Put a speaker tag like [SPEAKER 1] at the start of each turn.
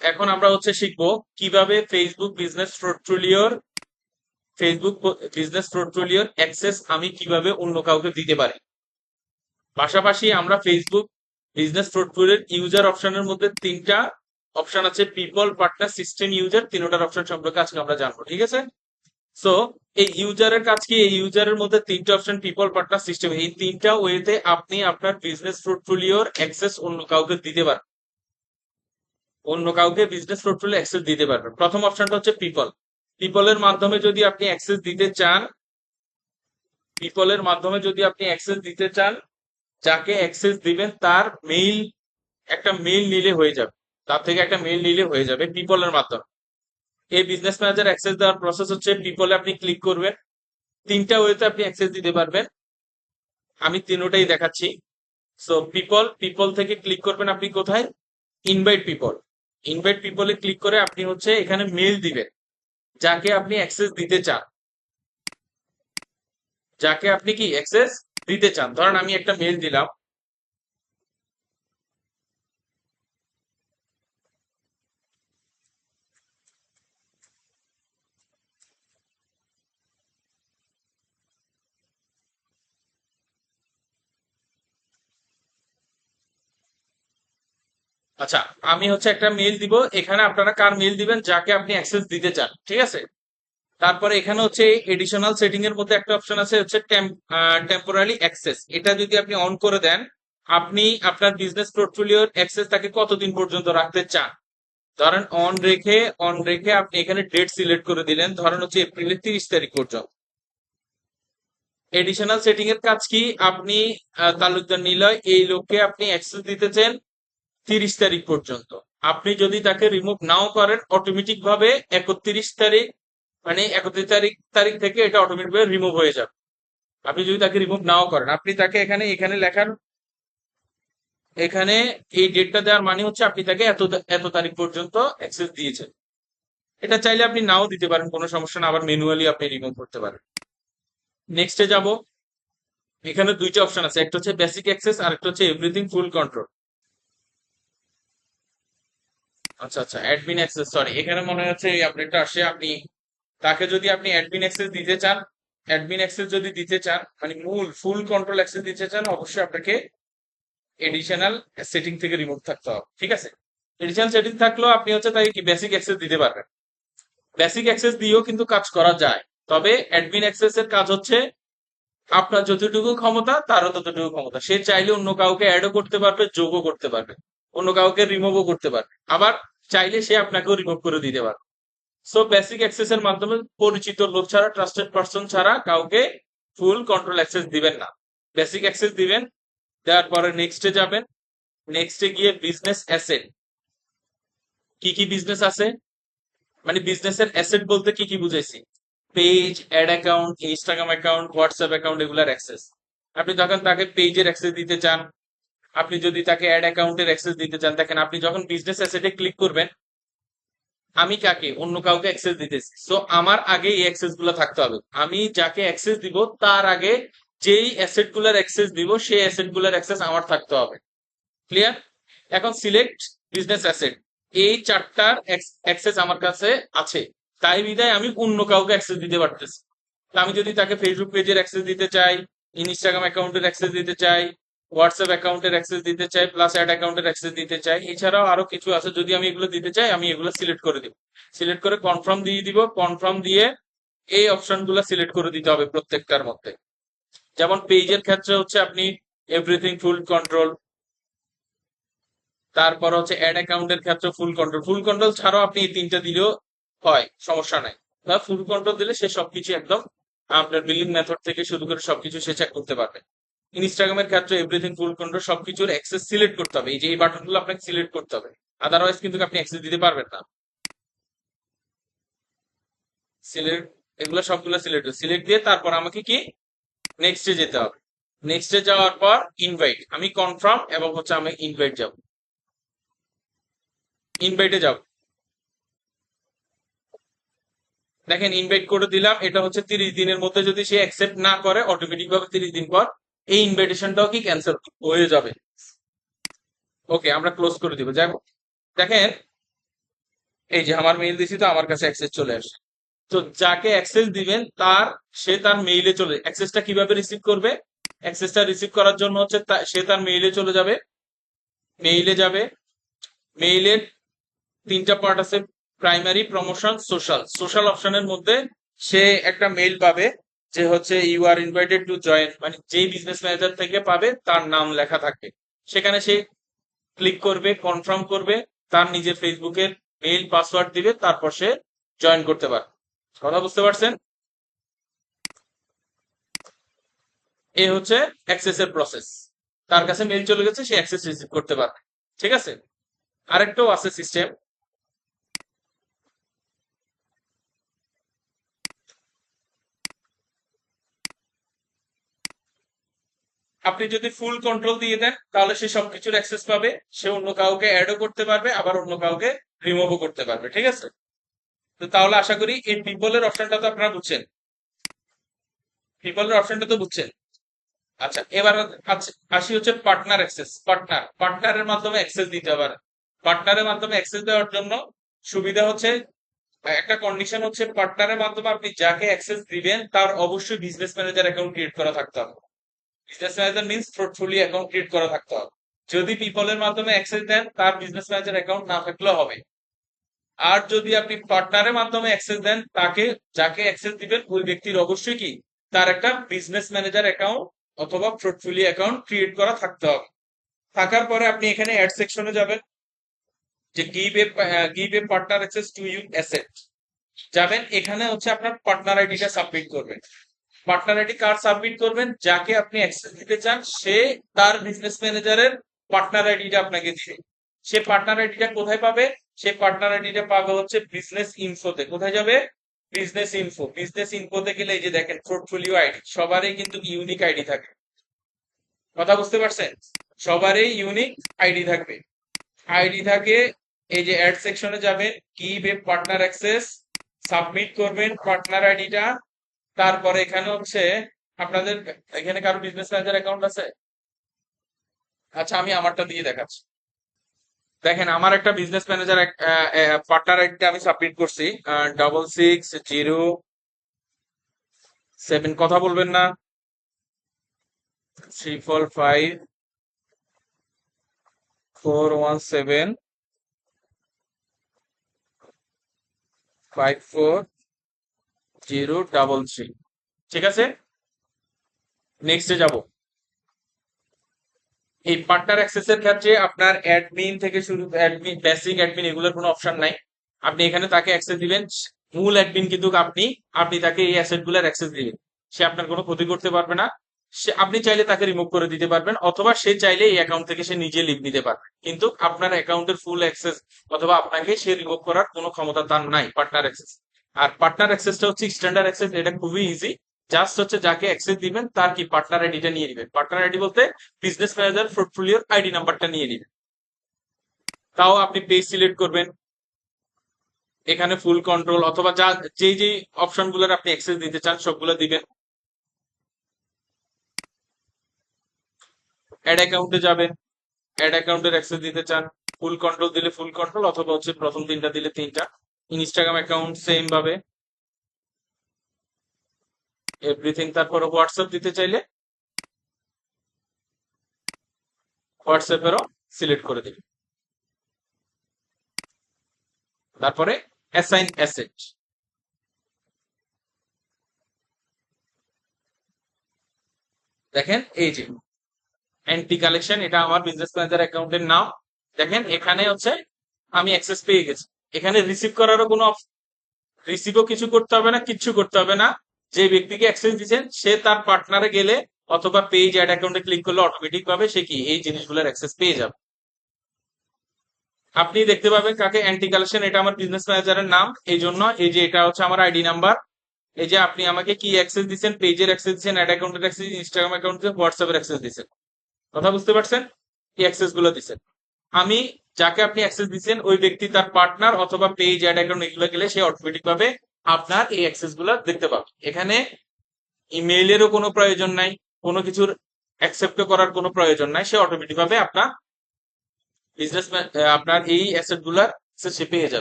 [SPEAKER 1] এখন আমরা হচ্ছে শিখবো কিভাবে ফেসবুক বিজনেস পোর্টফোলিওর অ্যাক্সেস আমি কিভাবে অন্য কাউকে দিতে পারি। পাশাপাশি আমরা ফেসবুক বিজনেস পোর্টফোলিওর ইউজার অপশনের মধ্যে তিনটা অপশন আছে, পিপল, পার্টনার, সিস্টেম, ইউজার, তিনটার অপশন সম্পর্কে আজকে আমরা জানবো, ঠিক আছে? সো এই ইউজারের কাজ কি? এই ইউজারের মধ্যে তিনটা অপশন, পিপল, পার্টনার, সিস্টেম, এই তিনটা ওয়েতে আপনি আপনার বিজনেস পোর্টফোলিওর অ্যাক্সেস অন্য কাউকে বিজনেস পোর্টফোলিও অ্যাক্সেস দিতে পারবেন। প্রথম অপশনটা হচ্ছে পিপল। পিপলের মাধ্যমে যদি আপনি অ্যাক্সেস দিতে চান, যাকে অ্যাক্সেস দিবেন তার একটা মেইল নিলে হয়ে যাবে, তার থেকে একটা মেইল নিলে হয়ে যাবে পিপলের মাধ্যমে। এই বিজনেস ম্যানেজার অ্যাক্সেস দেওয়ার প্রসেস হচ্ছে, পিপলে আপনি ক্লিক করবেন, তিনটা ওয়েতে আপনি অ্যাক্সেস দিতে পারবেন, আমি তিনোটাই দেখাচ্ছি। সো পিপল থেকে ক্লিক করবেন আপনি কোথায়? Invite people. ইনভাইট পিপলে ক্লিক করে আপনি হচ্ছে এখানে মেল দিবেন যাকে আপনি অ্যাক্সেস দিতে চান, যাকে আপনি কি অ্যাক্সেস দিতে চান। ধরেন আমি একটা মেল দিলাম। আচ্ছা, আমি হচ্ছে একটা মেল দিব, এখানে আপনারা কার মেল দিবেন? যাকে আপনি অ্যাক্সেস দিতে চান, ঠিক আছে? তারপরে এখানে হচ্ছে এডিশনাল সেটিং এর মধ্যে একটা অপশন আছে হচ্ছে টেম্পোরারি অ্যাক্সেস। এটা যদি আপনি অন করে দেন, আপনি আপনার বিজনেস পোর্টফোলিওর অ্যাক্সেস তাকে কতদিন পর্যন্ত রাখতে চান। ধরেন অন রেখে আপনি এখানে ডেট সিলেক্ট করে দিলেন, ধরেন হচ্ছে এপ্রিলের 30 তারিখ পর্যন্ত। এডিশনাল সেটিং এর কাজ কি? আপনি তালুকদার নিলয় এই লোককে আপনি অ্যাক্সেস দিতে চান 30 তারিখ পর্যন্ত। আপনি যদি তাকে রিমুভ নাও করেন, অটোমেটিক ভাবে 31 তারিখ, মানে 31 তারিখ থেকে এটা অটোমেটিক ভাবে রিমুভ হয়ে যাবে। আপনি যদি তাকে রিমুভ নাও করেন, আপনি তাকে এখানে এখানে লেখার এখানে এই ডেটটা দেওয়ার মানে হচ্ছে আপনি তাকে এত এত তারিখ পর্যন্ত অ্যাক্সেস দিয়েছেন। এটা চাইলে আপনি নাও দিতে পারেন, কোনো সমস্যা না, আবার ম্যানুয়ালি আপনি রিমুভ করতে পারেন। নেক্সটে যাব। এখানে দুইটা অপশন আছে, একটা হচ্ছে বেসিক অ্যাক্সেস আর একটা হচ্ছে এভরিথিং ফুল কন্ট্রোল। আচ্ছা আচ্ছা, অ্যাডমিন অ্যাক্সেস, সরি, এখানে মনে হচ্ছে এই আপডেটটা আসে। তাকে যদি আপনি অ্যাডমিন অ্যাক্সেস দিতে চান, মানে মূল ফুল কন্ট্রোল অ্যাক্সেস দিতে চান, অবশ্যই আপনাকে এডিশনাল সেটিং থেকে রিমুভ থাকতে হবে, ঠিক আছে? এডিশনাল সেটিং থাকলেও আপনি হচ্ছে তাকে কি বেসিক অ্যাক্সেস দিতে পারবেন। বেসিক অ্যাক্সেস দিয়েও কিন্তু কাজ করা যায়, তবে অ্যাডমিন অ্যাক্সেস এর কাজ হচ্ছে আপনার যতটুকু ক্ষমতা তারও ততটুকু ক্ষমতা। সে চাইলে অন্য কাউকে অ্যাডও করতে পারবে, যোগও করতে পারবে, অন্য কাউকে রিমুভও করতে পারবে, আবার চাইলে সে আপনাকেও রিমুভ করে দিতে পারবে। সো বেসিক অ্যাক্সেস এর মাধ্যমে পরিচিত লোক ছাড়া, ট্রাস্টেড পারসন ছাড়া কাউকে ফুল কন্ট্রোল অ্যাক্সেস দিবেন না। বেসিক অ্যাক্সেস দিবেন, দেওয়ার পরে নেক্সটে যাবেন। নেক্সটে গিয়ে বিজনেস অ্যাসেট, কি কি বিজনেস আছে, মানে বিজনেসের অ্যাসেট বলতে কি কি বুঝাইছি? Page, ad account, Instagram account, WhatsApp account, এগুলার অ্যাক্সেস। আপনি যখন তাকে পেজের অ্যাক্সেস দিতে চান, আপনি যদি তাকে অ্যাড অ্যাকাউন্টের অ্যাক্সেস দিতে চান, দেখেন আপনি যখন বিজনেস অ্যাসেটে ক্লিক করবেন, আমি কাকে অন্য কাউকে অ্যাক্সেস দিতেছি, সো আমার আগে এই অ্যাক্সেস গুলো থাকতে হবে। আমি যাকে অ্যাক্সেস দিব তার আগে যেই অ্যাসেট গুলার অ্যাক্সেস দিব সেই অ্যাসেট গুলার অ্যাক্সেস আমার থাকতে হবে। ক্লিয়ার? এখন সিলেক্ট বিজনেস অ্যাসেট, এই চারটার অ্যাক্সেস আমার কাছে আছে, তাই বিধায় আমি অন্য কাউকে অ্যাক্সেস দিতে পারতেছি। তা আমি যদি তাকে ফেসবুক পেজের অ্যাক্সেস দিতে চাই, ইনস্টাগ্রাম অ্যাকাউন্টের অ্যাক্সেস দিতে চাই, হোয়াটসঅ্যাপ অ্যাকাউন্টের অ্যাক্সেস দিতে চাই, প্লাস অ্যাড অ্যাকাউন্টের অ্যাক্সেস দিতে চাই, এছাড়াও আরো কিছু আছে, যদি আমি এগুলো দিতে চাই আমি এগুলো সিলেক্ট করে দিব। সিলেক্ট করে কনফার্ম দিয়ে দিব, কনফার্ম দিয়ে এই অপশন গুলো সিলেক্ট করে দিতে হবে প্রত্যেকটার মধ্যে। যেমন পেজের ক্ষেত্রে হচ্ছে আপনি এভরিথিং ফুল কন্ট্রোল, তারপর হচ্ছে অ্যাড অ্যাকাউন্টের ক্ষেত্রে ফুল কন্ট্রোল। ফুল কন্ট্রোল ছাড়াও আপনি এই তিনটা দিলেও হয়, সমস্যা নাই। বা ফুল কন্ট্রোল দিলে সে সবকিছু একদম আপনার বিলিং মেথড থেকে শুরু করে সবকিছু সে চেক করতে পারবে। ইনস্টাগ্রামের ক্ষেত্রে এভরিথিং ফুল কন্ট্রোল, সবকিছুর অ্যাক্সেস সিলেক্ট করতে হবে, এই যে এই বাটনগুলো আপনাকে সিলেক্ট করতে হবে, আদারওয়াইজ কিন্তু আপনি অ্যাক্সেস দিতে পারবেন না। সিলেক্ট, এগুলো সবগুলো সিলেক্ট দিয়ে তারপর আমাকে কি নেক্সটে যেতে হবে। নেক্সটে যাওয়ার পর ইনভাইট, আমি কনফার্ম এবং হচ্ছে আমি ইনভাইট যাব, ইনভাইটে যাব। দেখেন ইনভাইট করে দিলাম, এটা হচ্ছে 30 দিনের মধ্যে যদি সে অ্যাকসেপ্ট না করে, অটোমেটিক ভাবে 30 দিন পর এই ইনভাইটেশনটাও কি ক্যান্সেল হয়ে যাবে। ওকে, আমরা ক্লোজ করে দিব। যাই হোক, দেখেন এই যে আমার মেইল দিছি তো আমার কাছে অ্যাক্সেস চলে আসে। তো যাকে অ্যাক্সেস দিবেন সে তার মেইলে চলে, অ্যাক্সেসটা কিভাবে রিসিভ করবে? অ্যাক্সেসটা রিসিভ করার জন্য হচ্ছে সে তার মেইলে চলে যাবে, মেইলে যাবে, মেইলের তিনটা পার্ট আছে, প্রাইমারি, প্রমোশন, সোশ্যাল। সোশ্যাল অপশনের মধ্যে সে একটা মেইল পাবে যে হচ্ছে you are invited to join, মানে যেই বিজনেস ম্যানেজার থেকে পাবে তার নাম লেখা থাকবে। সেখানে সে ক্লিক করবে, কনফার্ম করবে, তার নিজের ফেসবুকের মেইল পাসওয়ার্ড দিবে, তারপর সে জয়েন করতে পারবে। কথা বুঝতে পারছেন? এ হচ্ছে অ্যাক্সেস এর প্রসেস। তার কাছে মেইল চলে গেছে, সে অ্যাক্সেস রিসিভ করতে পারবে। ঠিক আছে? আরেকটাও আছে সিস্টেম। আপনি যদি ফুল কন্ট্রোল দিয়ে দেন তাহলে সে সবকিছুর অ্যাক্সেস পাবে, সে অন্য কাউকে অ্যাডও করতে পারবে, আবার অন্য কাউকে রিমুভও করতে পারবে। ঠিক আছে? তো তাহলে আশা করি এই পিপলের অপশনটা তো আপনারা বুঝছেন, পিপলের অপশনটা তো বুঝছেন। আচ্ছা, এবার আসি হচ্ছে পার্টনার অ্যাক্সেস। পার্টনারের মাধ্যমে অ্যাক্সেস দিতে পারে। পার্টনারের মাধ্যমে অ্যাক্সেস দেওয়ার জন্য সুবিধা হচ্ছে, একটা কন্ডিশন হচ্ছে পার্টনারের মাধ্যমে আপনি যাকে অ্যাক্সেস দিবেন তার অবশ্যই বিজনেস ম্যানেজার অ্যাকাউন্ট ক্রিয়েট করা থাকতে হবে। Business manager means portfolio account create করা থাকতে হবে। যদি পিপলের মাধ্যমে অ্যাক্সেস দেন তার বিজনেস ম্যানেজার অ্যাকাউন্ট না থাকলেও হবে। আর যদি আপনি পার্টনারের মাধ্যমে অ্যাক্সেস দেন, যাকে অ্যাক্সেস দিবেন ওই ব্যক্তির অবশ্যই কি তার একটা বিজনেস ম্যানেজার অ্যাকাউন্ট অথবা পোর্টফোলিও অ্যাকাউন্ট ক্রিয়েট করা থাকতে হবে। থাকার পরে আপনি এখানে অ্যাড সেকশনে যাবেন, যে give a partner access to you asset যাবেন। এখানে হচ্ছে আপনার পার্টনার আইডিটা সাবমিট করবেন। পার্টনার আইডি কার্ড সাবমিট করবেন, যাকে আপনি অ্যাক্সেস দিতে চান সে তার বিজনেস ম্যানেজারের পার্টনার আইডিটা আপনাকে দিবে। সে পার্টনার আইডিটা কোথায় পাবে? সে পার্টনার আইডিটা পাবে হচ্ছে বিজনেস ইনফোতে। কোথায় যাবে? Business info. বিজনেস ইনফোতে গেলে এই যে দেখেন পোর্টফোলিও আইডি, সবারই কিন্তু ইউনিক আইডি থাকে। কথা বুঝতে পারছেন? সবারই ইউনিক আইডি থাকবে। আইডি থাকে, এই যে অ্যাড সেকশনে যাবেন, give a partner access, submit করবেন পার্টনার আইডিটা। তারপরে এখানে হচ্ছে আপনাদের, এখানে কারো বিজনেস ম্যানেজার অ্যাকাউন্ট আছে? আচ্ছা, আমি আমারটা দিয়ে দেখাচ্ছি। দেখেন আমার একটা বিজনেস ম্যানেজার পার্টনার আইডিটা আমি সাবমিট করছি, 6607, কথা বলবেন না, 345417543033। ঠিক আছে, নেক্সটে যাব। এই পার্টনার অ্যাক্সেস এর ক্ষেত্রে আপনার অ্যাডমিন থেকে শুরু, অ্যাডমিন, বেসিক অ্যাডমিন, এগুলোর কোনো অপশন নাই। আপনি এখানে তাকে অ্যাক্সেস দিবেন, মূল অ্যাডমিন কিন্তু আপনি আপনি তাকে এই অ্যাসেট গুলার অ্যাক্সেস দিবেন। সে আপনার কোনো ক্ষতি করতে পারবে না। আপনি চাইলে তাকে রিমুভ করে দিতে পারবেন, অথবা সে চাইলে এই অ্যাকাউন্ট থেকে সে নিজে লিভ নিতে পারবে, কিন্তু আপনার অ্যাকাউন্টের ফুল অ্যাক্সেস অথবা আপনাকে সে রিমুভ করার কোনো ক্ষমতা তার নাই পার্টনার অ্যাক্সেস। আর পার্টনার অ্যাক্সেসটা হচ্ছে স্ট্যান্ডার্ড অ্যাক্সেস, এটা খুবই ইজি। জাস্ট হচ্ছে যাকে অ্যাক্সেস দিবেন তার কি পার্টনার আইডিটা নিয়ে নেবেন। পার্টনার আইডি বলতে বিজনেস ম্যানেজার পোর্টফোলিওর আইডি নাম্বারটা নিয়ে নেবেন। তাও আপনি পেজ সিলেক্ট করবেন, এখানে ফুল কন্ট্রোল অথবা যেই যেই অপশন গুলোর আপনি অ্যাক্সেস দিতে চান সবগুলো দিবেন। অ্যাড অ্যাকাউন্টে যাবেন, অ্যাড অ্যাকাউন্টের অ্যাক্সেস দিতে চান, ফুল কন্ট্রোল দিলে ফুল কন্ট্রোল, অথবা হচ্ছে প্রথম তিনটা দিলে তিনটা। ইনস্টাগ্রাম অ্যাকাউন্ট সেম ভাবে এভরিথিং। তারপর হোয়াটসঅ্যাপ দিতে চাইলে হোয়াটসঅ্যাপেরও সিলেক্ট করে দিবেন। তারপরে অ্যাসাইন অ্যাসেট, দেখেন এই যে এন্টি কালেকশন, এটা আমার বিজনেস ম্যানেজার অ্যাকাউন্টের নাম। দেখেন এখানে হচ্ছে আমি অ্যাক্সেস পেয়ে গেছি। এখানে রিসিভ করারও কোনো, রিসিভও কিছু করতে হবে না, কিচ্ছু করতে হবে না। যে ব্যক্তিকে অ্যাক্সেস দিচ্ছেন সে তার পার্টনারে গেলে অথবা পেজ অ্যাড অ্যাকাউন্টে ক্লিক করলে অটোমেটিক ভাবে সে কি এই জিনিসগুলোর অ্যাক্সেস পেয়ে যাবে। আপনি দেখতে পাবেন কাকে অ্যান্টি কালেকশন, এটা আমার বিজনেস ম্যানেজারের নাম, এই জন্য এই যে এটা হচ্ছে আমার আইডি নাম্বার। এই যে আপনি আমাকে কি অ্যাক্সেস দিচ্ছেন, পেজের অ্যাক্সেস দিচ্ছেন, অ্যাড অ্যাকাউন্টের অ্যাক্সেস, ইনস্টাগ্রাম অ্যাকাউন্ট, হোয়াটসঅ্যাপের অ্যাক্সেস দিচ্ছেন। কথা বুঝতে পারছেন? এই অ্যাক্সেস গুলো দিচ্ছেন। আমি যাকে আপনি অ্যাক্সেস দিচ্ছেন ওই ব্যক্তি তার পার্টনার অথবা পেজ অ্যাড অ্যাকাউন্ট এগুলো গেলে সে অটোমেটিক ভাবে আপনার এই অ্যাক্সেস গুলো দেখতে পাবে। এখানে ইমেইলেরও কোনো প্রয়োজন নাই, কোনো কিছুর অ্যাকসেপ্ট করার কোনো প্রয়োজন নাই, সে অটোমেটিক ভাবে আপনার বিজনেস, আপনার এই অ্যাসেট গুলার সে পেয়ে যাবে।